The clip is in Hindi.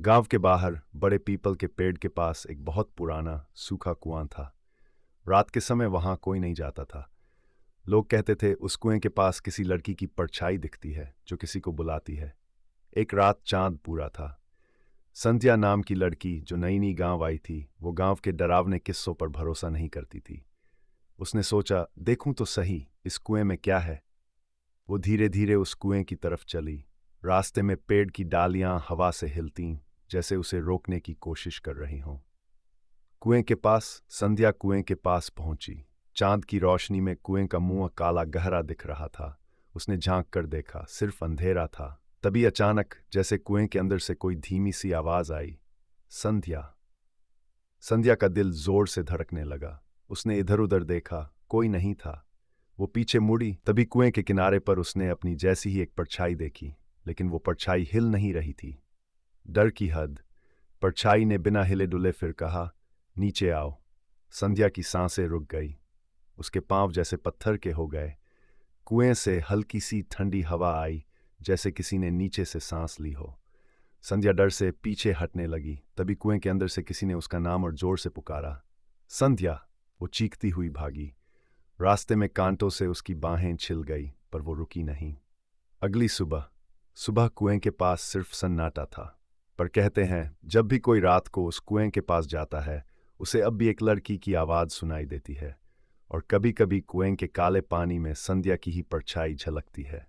गांव के बाहर बड़े पीपल के पेड़ के पास एक बहुत पुराना सूखा कुआं था। रात के समय वहां कोई नहीं जाता था। लोग कहते थे उस कुएं के पास किसी लड़की की परछाई दिखती है जो किसी को बुलाती है। एक रात चांद पूरा था। संध्या नाम की लड़की जो नई नई गांव आई थी, वो गांव के डरावने किस्सों पर भरोसा नहीं करती थी। उसने सोचा, देखूं तो सही इस कुएं में क्या है। वो धीरे धीरे उस कुएं की तरफ चली। रास्ते में पेड़ की डालियां हवा से हिलतीं, जैसे उसे रोकने की कोशिश कर रही हों। कुएं के पास संध्या कुएं के पास पहुंची। चांद की रोशनी में कुएं का मुंह काला गहरा दिख रहा था। उसने झांक कर देखा, सिर्फ अंधेरा था। तभी अचानक जैसे कुएं के अंदर से कोई धीमी सी आवाज आई, संध्या। संध्या का दिल जोर से धड़कने लगा। उसने इधर उधर देखा, कोई नहीं था। वो पीछे मुड़ी, तभी कुएं के किनारे पर उसने अपनी जैसी ही एक परछाई देखी, लेकिन वो परछाई हिल नहीं रही थी। डर की हद। परछाई ने बिना हिले डुले फिर कहा, नीचे आओ। संध्या की सांसें रुक गई। उसके पांव जैसे पत्थर के हो गए। कुएं से हल्की सी ठंडी हवा आई, जैसे किसी ने नीचे से सांस ली हो। संध्या डर से पीछे हटने लगी। तभी कुएं के अंदर से किसी ने उसका नाम और जोर से पुकारा, संध्या। वो चीखती हुई भागी। रास्ते में कांटों से उसकी बाहें छिल गई, पर वो रुकी नहीं। अगली सुबह सुबह कुएं के पास सिर्फ सन्नाटा था। पर कहते हैं जब भी कोई रात को उस कुएं के पास जाता है, उसे अब भी एक लड़की की आवाज सुनाई देती है। और कभी कभी कुएं के काले पानी में संध्या की ही परछाई झलकती है।